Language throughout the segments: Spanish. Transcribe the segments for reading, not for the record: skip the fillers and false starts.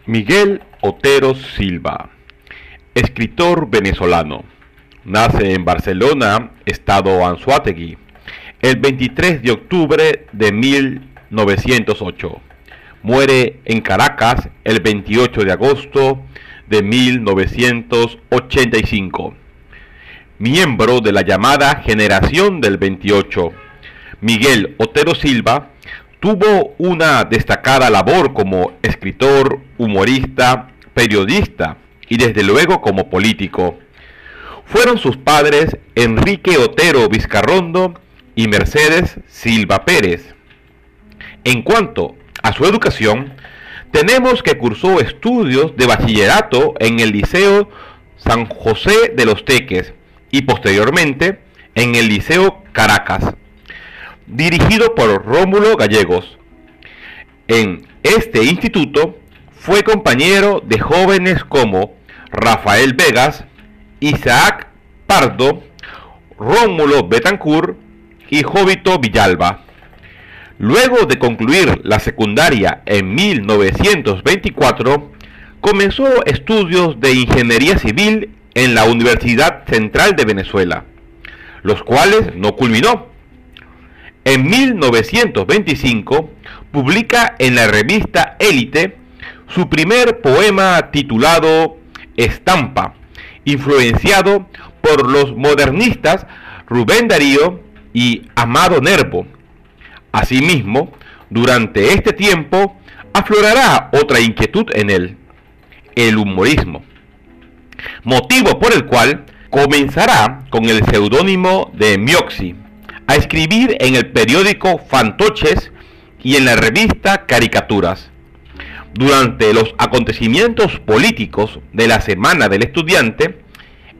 Miguel Otero Silva, escritor venezolano, nace en Barcelona, estado Anzoátegui, el 23 de octubre de 1908. Muere en Caracas el 28 de agosto de 1985. Miembro de la llamada Generación del 28, Miguel Otero Silva tuvo una destacada labor como escritor, humorista, periodista y desde luego como político. Fueron sus padres Enrique Otero Vizcarrondo y Mercedes Silva Pérez. En cuanto a su educación, tenemos que cursó estudios de bachillerato en el Liceo San José de los Teques y posteriormente en el Liceo Caracas, dirigido por Rómulo Gallegos. En este instituto fue compañero de jóvenes como Rafael Vegas, Isaac Pardo, Rómulo Betancourt y Jovito Villalba. Luego de concluir la secundaria en 1924, comenzó estudios de ingeniería civil en la Universidad Central de Venezuela, los cuales no culminó. En 1925 publica en la revista Élite su primer poema titulado Estampa, influenciado por los modernistas Rubén Darío y Amado Nervo. Asimismo, durante este tiempo aflorará otra inquietud en él, el humorismo, motivo por el cual comenzará con el seudónimo de Mioxi a escribir en el periódico Fantoches y en la revista Caricaturas. Durante los acontecimientos políticos de la Semana del Estudiante,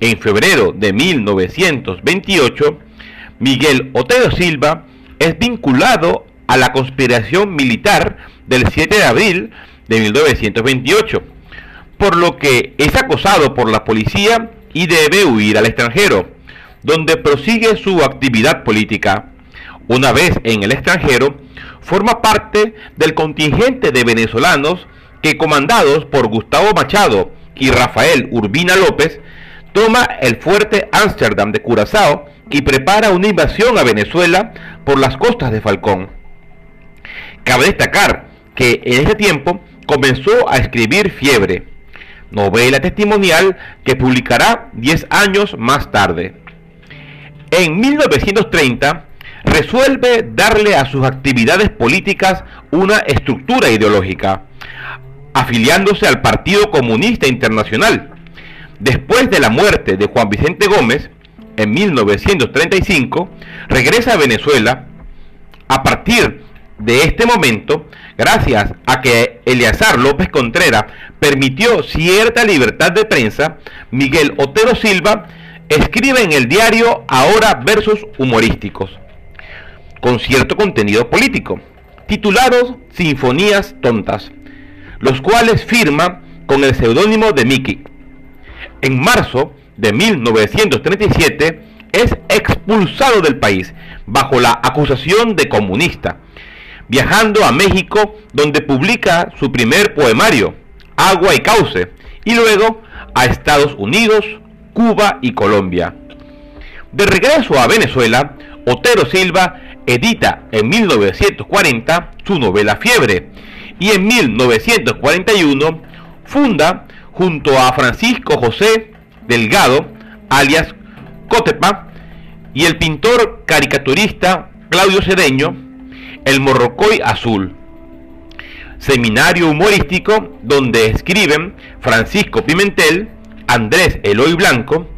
en febrero de 1928, Miguel Otero Silva es vinculado a la conspiración militar del 7 de abril de 1928, por lo que es acosado por la policía y debe huir al extranjero, donde prosigue su actividad política. Una vez en el extranjero, forma parte del contingente de venezolanos que, comandados por Gustavo Machado y Rafael Urbina López, toma el fuerte Ámsterdam de Curazao y prepara una invasión a Venezuela por las costas de Falcón. Cabe destacar que en ese tiempo comenzó a escribir Fiebre, novela testimonial que publicará 10 años más tarde. En 1930 resuelve darle a sus actividades políticas una estructura ideológica, afiliándose al Partido Comunista Internacional. Después de la muerte de Juan Vicente Gómez, en 1935, regresa a Venezuela. A partir de este momento, gracias a que Eleazar López Contreras permitió cierta libertad de prensa, Miguel Otero Silva escribe en el diario Ahora versos humorísticos, con cierto contenido político, titulados Sinfonías Tontas, los cuales firma con el seudónimo de Mickey. En marzo de 1937 es expulsado del país bajo la acusación de comunista, viajando a México, donde publica su primer poemario, Agua y Cauce, y luego a Estados Unidos, Cuba y Colombia. De regreso a Venezuela, Otero Silva edita en 1940 su novela Fiebre y en 1941 funda junto a Francisco José Delgado, alias Cotepa, y el pintor caricaturista Claudio Cedeño, El Morrocoy Azul, seminario humorístico donde escriben Francisco Pimentel, Andrés Eloy Blanco,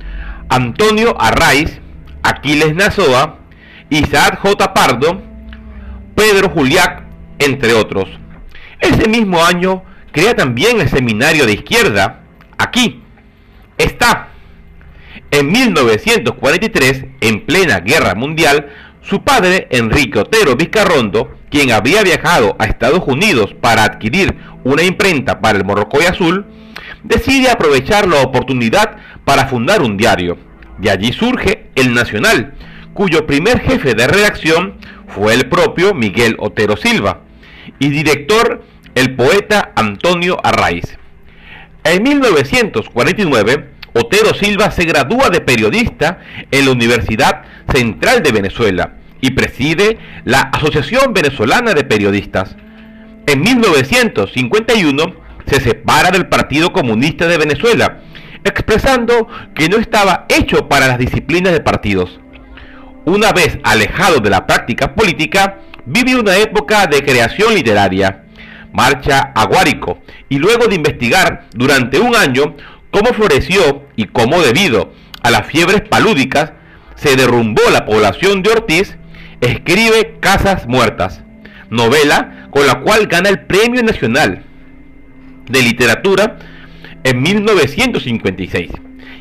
Antonio Arraiz, Aquiles Nazoa, Isaac J. Pardo, Pedro Juliac, entre otros. Ese mismo año crea también el seminario de izquierda, Aquí está. En 1943, en plena guerra mundial, su padre, Enrique Otero Vizcarrondo, quien había viajado a Estados Unidos para adquirir una imprenta para el Morrocoy Azul, decide aprovechar la oportunidad para fundar un diario. De allí surge El Nacional, cuyo primer jefe de redacción fue el propio Miguel Otero Silva, y director el poeta Antonio Arraiz. En 1949, Otero Silva se gradúa de periodista en la Universidad Central de Venezuela y preside la Asociación Venezolana de Periodistas. En 1951 se separa del Partido Comunista de Venezuela, expresando que no estaba hecho para las disciplinas de partidos. Una vez alejado de la práctica política, vive una época de creación literaria. Marcha a Guárico y luego de investigar durante un año cómo floreció y cómo, debido a las fiebres palúdicas, se derrumbó la población de Ortiz, escribe Casas Muertas, novela con la cual gana el Premio Nacional de Literatura en 1956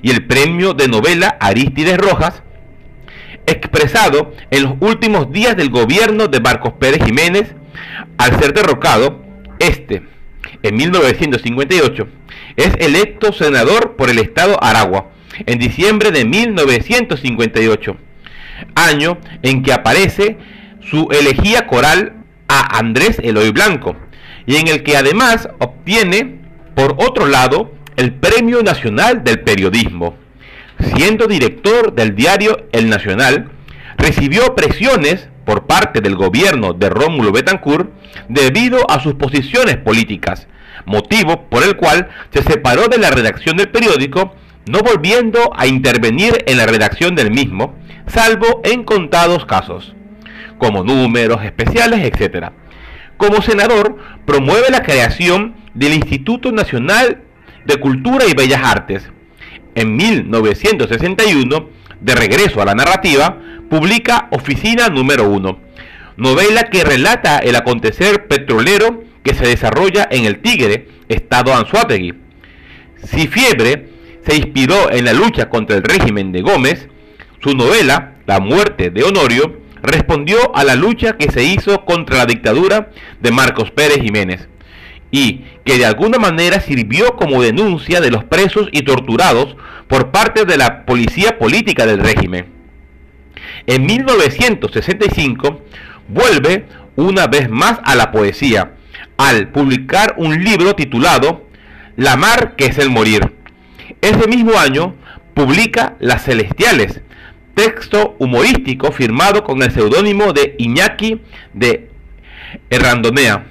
y el Premio de Novela Arístides Rojas, expresado en los últimos días del gobierno de Marcos Pérez Jiménez. Al ser derrocado, en 1958, es electo senador por el estado Aragua en diciembre de 1958, año en que aparece su elegía coral a Andrés Eloy Blanco, y en el que además obtiene, por otro lado, el Premio Nacional del Periodismo. Siendo director del diario El Nacional, recibió presiones por parte del gobierno de Rómulo Betancourt debido a sus posiciones políticas, motivo por el cual se separó de la redacción del periódico, no volviendo a intervenir en la redacción del mismo, salvo en contados casos, como números especiales, etc. Como senador, promueve la creación del Instituto Nacional de Cultura y Bellas Artes. En 1961, de regreso a la narrativa, publica Oficina número 1, novela que relata el acontecer petrolero que se desarrolla en el Tigre, estado Anzoátegui. Si Fiebre se inspiró en la lucha contra el régimen de Gómez, su novela La muerte de Honorio respondió a la lucha que se hizo contra la dictadura de Marcos Pérez Jiménez, y que de alguna manera sirvió como denuncia de los presos y torturados por parte de la policía política del régimen. En 1965 vuelve una vez más a la poesía, al publicar un libro titulado La mar que es el morir. Ese mismo año publica Las Celestiales, texto humorístico firmado con el seudónimo de Iñaki de Errandonea.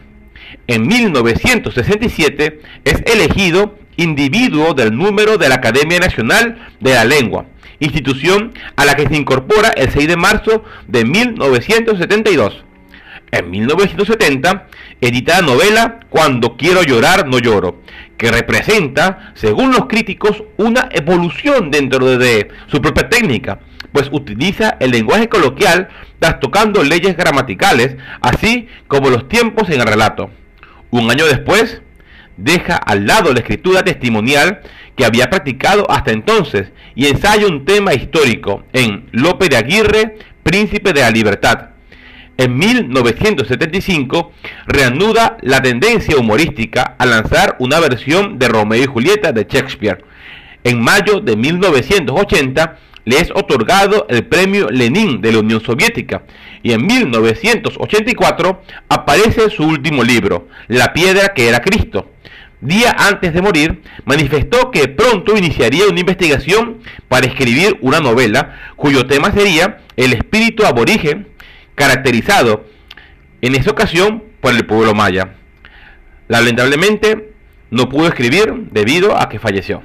En 1967 es elegido individuo del número de la Academia Nacional de la Lengua, institución a la que se incorpora el 6 de marzo de 1972. En 1970 edita la novela Cuando quiero llorar no lloro, que representa, según los críticos, una evolución dentro de su propia técnica, pues utiliza el lenguaje coloquial trastocando leyes gramaticales, así como los tiempos en el relato. Un año después, deja al lado la escritura testimonial que había practicado hasta entonces y ensaya un tema histórico en Lope de Aguirre, Príncipe de la Libertad. En 1975 reanuda la tendencia humorística a lanzar una versión de Romeo y Julieta de Shakespeare. En mayo de 1980 le es otorgado el premio Lenin de la Unión Soviética y en 1984 aparece su último libro, La piedra que era Cristo. Día antes de morir, manifestó que pronto iniciaría una investigación para escribir una novela cuyo tema sería el espíritu aborigen, caracterizado en esa ocasión por el pueblo maya. Lamentablemente no pudo escribir debido a que falleció.